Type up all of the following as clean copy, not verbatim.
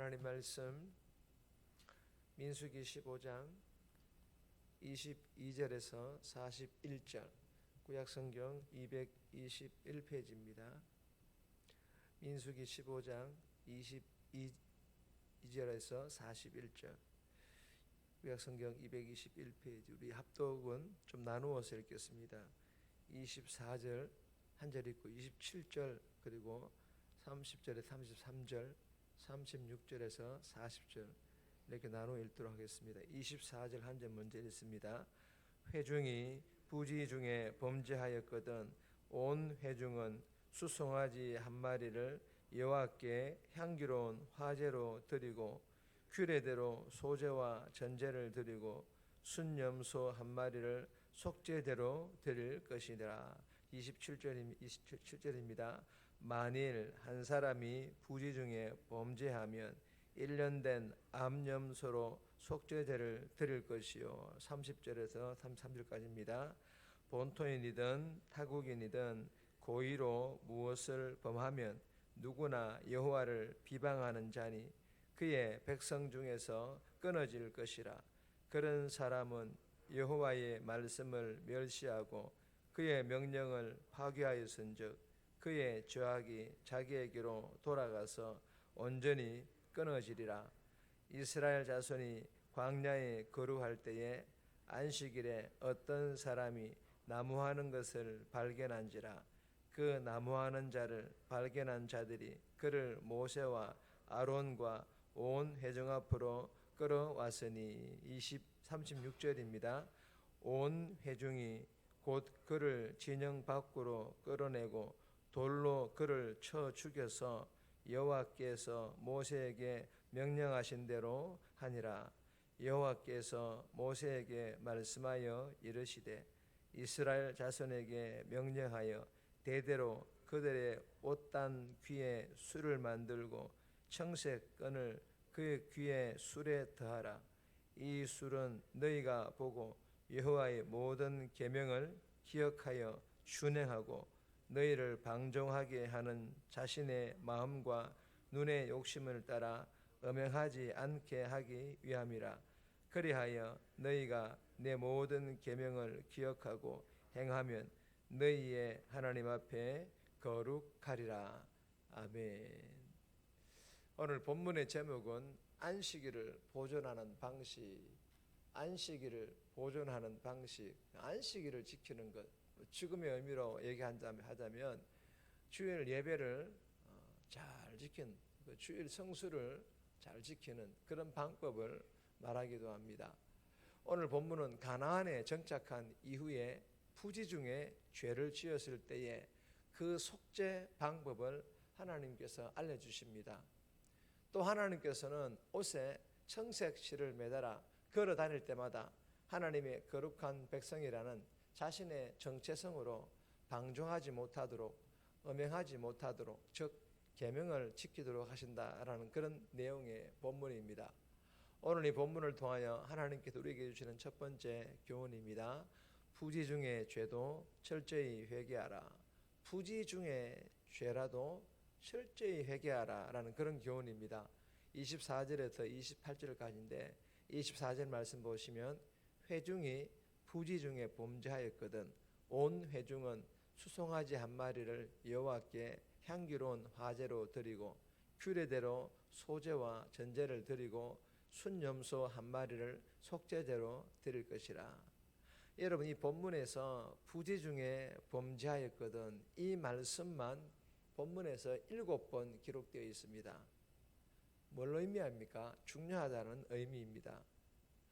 하나님 말씀 민수기 15장 22절에서 41절, 구약성경 221페이지입니다. 민수기 15장 22절에서 41절, 구약성경 221페이지. 우리 합독은 좀 나누어서 읽겠습니다. 24절 한 절 읽고 27절 그리고 30절에 33절 36절에서 40절 이렇게 나누어 읽도록 하겠습니다. 24절 한 절 먼저 읽습니다. 회중이 부지 중에 범죄하였거든 온 회중은 수송아지 한 마리를 여호와께 향기로운 화제로 드리고 규례대로 소제와 전제를 드리고 순염소 한 마리를 속죄대로 드릴 것이니라. 27절입니다. 만일 한 사람이 부지 중에 범죄하면 1년 된 암염소로 속죄제를 드릴 것이요. 30절에서 33절까지입니다. 본토인이든 타국인이든 고의로 무엇을 범하면 누구나 여호와를 비방하는 자니 그의 백성 중에서 끊어질 것이라. 그런 사람은 여호와의 말씀을 멸시하고 그의 명령을 파괴하였은즉 그의 죄악이 자기에게로 돌아가서 온전히 끊어지리라. 이스라엘 자손이 광야에 거루할 때에 안식일에 어떤 사람이 나무하는 것을 발견한지라. 그 나무하는 자를 발견한 자들이 그를 모세와 아론과 온 회중 앞으로 끌어왔으니. 36절입니다. 온 회중이 곧 그를 진영 밖으로 끌어내고 돌로 그를 쳐 죽여서 여호와께서 모세에게 명령하신 대로 하니라. 여호와께서 모세에게 말씀하여 이르시되 이스라엘 자손에게 명령하여 대대로 그들의 옷단 귀에 술을 만들고 청색 끈을 그 귀에 술에 더하라. 이 술은 너희가 보고 여호와의 모든 계명을 기억하여 준행하고 너희를 방종하게 하는 자신의 마음과 눈의 욕심을 따라 음행하지 않게 하기 위함이라. 그리하여 너희가 내 모든 계명을 기억하고 행하면 너희의 하나님 앞에 거룩하리라. 아멘. 오늘 본문의 제목은 안식일을 보존하는 방식. 안식일을 보존하는 방식, 안식일을 지키는 것. 지금의 의미로 얘기하자면 주일 예배를 잘 지킨, 주일 성수를 잘 지키는 그런 방법을 말하기도 합니다. 오늘 본문은 가나안에 정착한 이후에 부지 중에 죄를 지었을 때에 그 속죄 방법을 하나님께서 알려주십니다. 또 하나님께서는 옷에 청색 실을 매달아 걸어 다닐 때마다 하나님의 거룩한 백성이라는 자신의 정체성으로 방종하지 못하도록, 음행하지 못하도록, 즉 계명을 지키도록 하신다라는 그런 내용의 본문입니다. 오늘 이 본문을 통하여 하나님께서 우리에게 주시는 첫 번째 교훈입니다. 부지 중의 죄도 철저히 회개하라. 부지 중의 죄라도 철저히 회개하라 라는 그런 교훈입니다. 24절에서 28절까지인데 24절 말씀 보시면 회중이 부지 중에 범죄하였거든 온 회중은 수송아지 한 마리를 여호와께 향기로운 화제로 드리고 규례대로 소제와 전제를 드리고 순염소 한 마리를 속죄제로 드릴 것이라. 여러분, 이 본문에서 부지 중에 범죄하였거든 이 말씀만 본문에서 7번 기록되어 있습니다. 뭘 의미합니까? 중요하다는 의미입니다.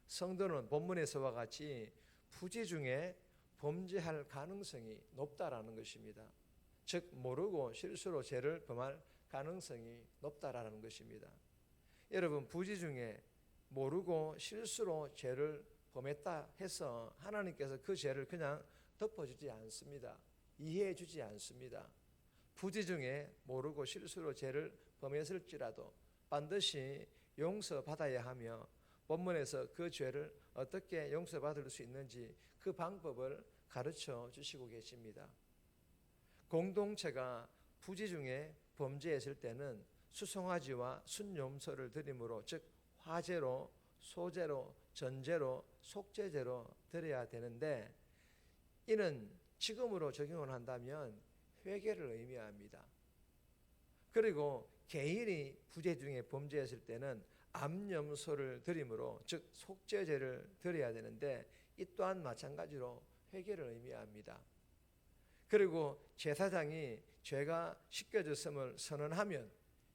성도는 본문에서와 같이 부지 중에 범죄할 가능성이 높다라는 것입니다. 즉 모르고 실수로 죄를 범할 가능성이 높다라는 것입니다. 여러분, 부지 중에 모르고 실수로 죄를 범했다 해서 하나님께서 그 죄를 그냥 덮어주지 않습니다. 이해해 주지 않습니다. 부지 중에 모르고 실수로 죄를 범했을지라도 반드시 용서받아야 하며 본문에서 그 죄를 어떻게 용서받을 수 있는지 그 방법을 가르쳐 주시고 계십니다. 공동체가 부지 중에 범죄했을 때는 수송아지와 순염소를 드림으로, 즉 화제로, 소제로, 전제로, 속죄제로 드려야 되는데, 이는 지금으로 적용을 한다면 회개를 의미합니다. 그리고 개인이 부재 중에 범죄했을 때는 암염소를 드림으로, 즉 속죄제를 드려야 되는데, 이 또한 마찬가지로 회개를 의미합니다. 그리고 제사장이 죄가 씻겨졌음을 선언하면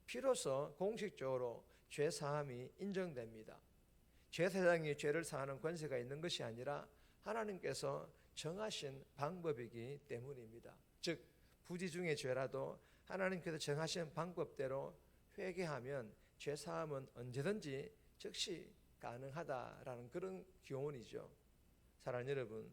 비로소 공식적으로 죄 사함이 인정됩니다. 제사장이 죄를 사하는 권세가 있는 것이 아니라 하나님께서 정하신 방법이기 때문입니다. 즉 부지 중의 죄라도 하나님께서 정하신 방법대로 회개하면 죄 사함은 언제든지 즉시 가능하다라는 그런 교훈이죠. 사랑하는 여러분,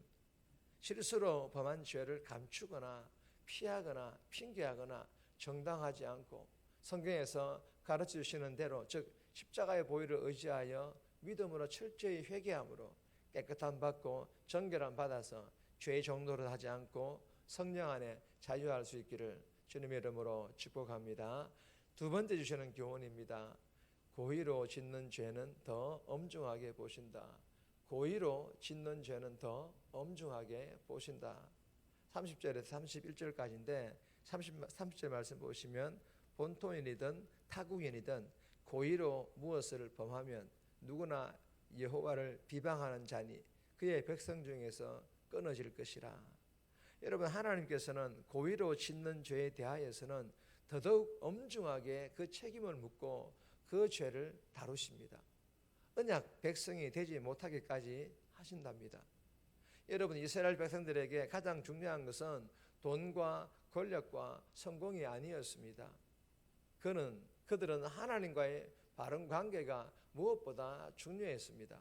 실수로 범한 죄를 감추거나 피하거나 핑계하거나 정당하지 않고 성경에서 가르쳐 주시는 대로, 즉 십자가의 보혈을 의지하여 믿음으로 철저히 회개함으로 깨끗함 받고 정결함 받아서 죄의 종노릇 하지 않고 성령 안에 자유할 수 있기를 주님의 이름으로 축복합니다. 두 번째 주시는 교훈입니다. 고의로 짓는 죄는 더 엄중하게 보신다. 고의로 짓는 죄는 더 엄중하게 보신다. 30절에서 31절까지인데 30절 말씀 보시면 본토인이든 타국인이든 고의로 무엇을 범하면 누구나 여호와를 비방하는 자니 그의 백성 중에서 끊어질 것이라. 여러분, 하나님께서는 고의로 짓는 죄에 대하여서는 더더욱 엄중하게 그 책임을 묻고 그 죄를 다루십니다. 언약 백성이 되지 못하게까지 하신답니다. 여러분, 이스라엘 백성들에게 가장 중요한 것은 돈과 권력과 성공이 아니었습니다. 그들은 하나님과의 바른 관계가 무엇보다 중요했습니다.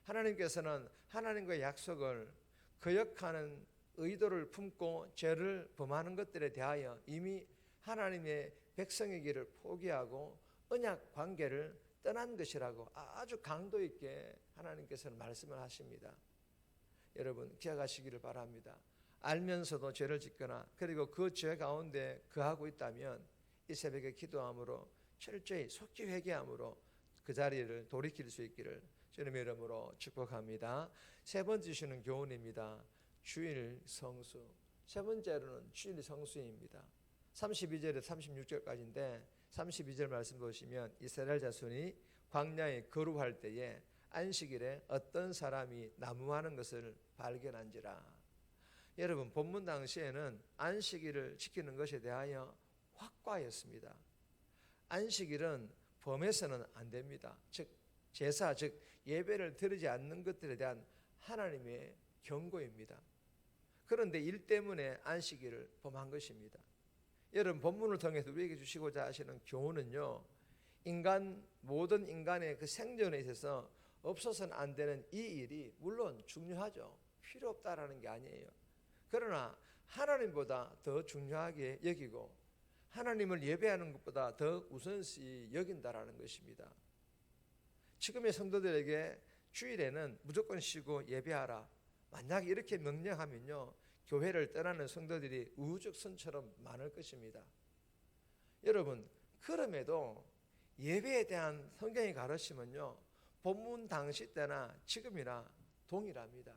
하나님께서는 하나님과의 약속을 거역하는 의도를 품고 죄를 범하는 것들에 대하여 이미 하나님의 백성이기를 포기하고 언약 관계를 떠난 것이라고 아주 강도 있게 하나님께서는 말씀을 하십니다. 여러분, 기억하시기를 바랍니다. 알면서도 죄를 짓거나 그리고 그 죄 가운데 거하고 있다면 이 새벽에 기도함으로 철저히 속죄 회개함으로 그 자리를 돌이킬 수 있기를 주님의 이름으로 축복합니다. 세 번째 주시는 교훈입니다. 주일 성수. 세 번째로는 주일 성수입니다. 32절에서 36절까지인데 32절 말씀 보시면 이스라엘 자손이 광야에 거루할 때에 안식일에 어떤 사람이 나무하는 것을 발견한지라. 여러분, 본문 당시에는 안식일을 지키는 것에 대하여 확고하였습니다. 안식일은 범해서는 안 됩니다. 즉 제사, 즉 예배를 드리지 않는 것들에 대한 하나님의 경고입니다. 그런데 일 때문에 안식일을 범한 것입니다. 여러분, 본문을 통해서 우리에게 주시고자 하시는 교훈은요, 모든 인간의 그 생존에 있어서 없어서는 안 되는 이 일이 물론 중요하죠. 필요 없다라는 게 아니에요. 그러나 하나님보다 더 중요하게 여기고 하나님을 예배하는 것보다 더 우선시 여긴다라는 것입니다. 지금의 성도들에게 주일에는 무조건 쉬고 예배하라, 만약 이렇게 명령하면요, 교회를 떠나는 성도들이 우후죽순처럼 많을 것입니다. 여러분, 그럼에도 예배에 대한 성경의 가르침은요, 본문 당시 때나 지금이나 동일합니다.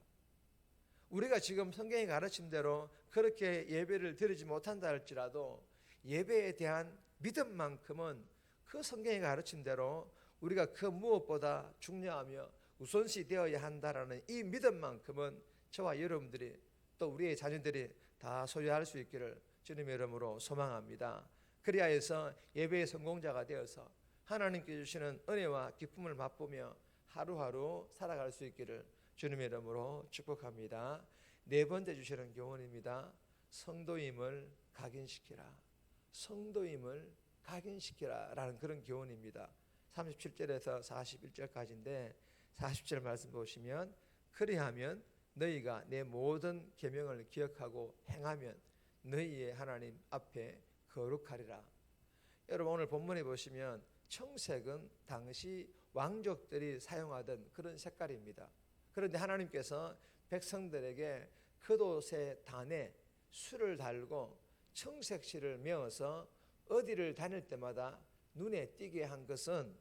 우리가 지금 성경의 가르침대로 그렇게 예배를 드리지 못한다 할지라도 예배에 대한 믿음만큼은 그 성경의 가르침대로 우리가 그 무엇보다 중요하며 우선시 되어야 한다라는 이 믿음만큼은 저와 여러분들이 또 우리의 자녀들이 다 소유할 수 있기를 주님의 이름으로 소망합니다. 그리하여서 예배의 성공자가 되어서 하나님께 주시는 은혜와 기쁨을 맛보며 하루하루 살아갈 수 있기를 주님의 이름으로 축복합니다. 네 번째 주시는 교훈입니다. 성도임을 각인시키라. 성도임을 각인시키라 라는 그런 교훈입니다. 37절에서 41절까지인데 40절 말씀 보시면 그리하면 너희가 내 모든 계명을 기억하고 행하면 너희의 하나님 앞에 거룩하리라. 여러분, 오늘 본문에 보시면 청색은 당시 왕족들이 사용하던 그런 색깔입니다. 그런데 하나님께서 백성들에게 겉옷의 단에 술을 달고 청색실을 메어서 어디를 다닐 때마다 눈에 띄게 한 것은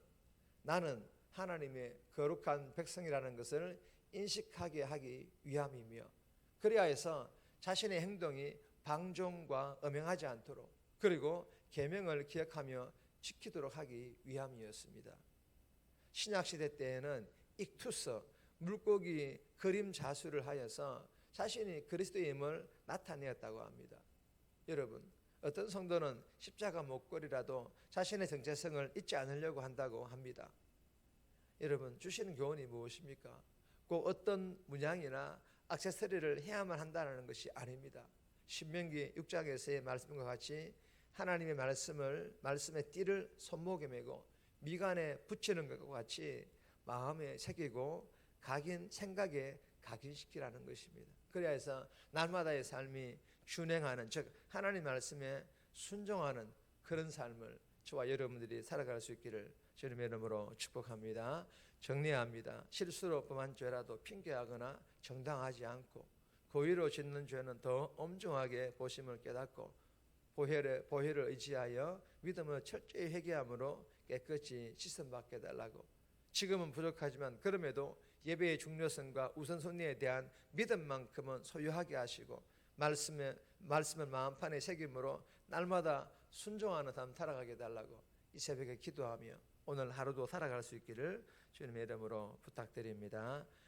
나는 하나님의 거룩한 백성이라는 것을 인식하게 하기 위함이며, 그래야 해서 자신의 행동이 방종과 음행하지 않도록, 그리고 계명을 기억하며 지키도록 하기 위함이었습니다. 신약시대 때에는 익투스, 물고기 그림 자수를 하여서 자신이 그리스도의 힘을 나타내었다고 합니다. 여러분, 어떤 성도는 십자가 목걸이라도 자신의 정체성을 잊지 않으려고 한다고 합니다. 여러분, 주시는 교훈이 무엇입니까? 꼭 어떤 문양이나 액세서리를 해야만 한다는 것이 아닙니다. 신명기 6장에서의 말씀과 같이 하나님의 말씀의 띠를 손목에 메고 미간에 붙이는 것과 같이 마음에 새기고 각인 생각에 각인시키라는 것입니다. 그래야 해서 날마다의 삶이 준행하는, 즉 하나님 말씀에 순종하는 그런 삶을 저와 여러분들이 살아갈 수 있기를 주님의 이름으로 축복합니다. 정리합니다. 실수로 범한 죄라도 핑계하거나 정당하지 않고 고의로 짓는 죄는 더 엄중하게 보심을 깨닫고 보혈을 의지하여 믿음을 철저히 회개함으로 깨끗이 씻음받게 해달라고, 지금은 부족하지만 그럼에도 예배의 중요성과 우선순위에 대한 믿음만큼은 소유하게 하시고 말씀을 마음판에 새김으로 날마다 순종하는 삶 살아가게 해달라고 이 새벽에 기도하며 오늘 하루도 살아갈 수 있기를 주님의 이름으로 부탁드립니다.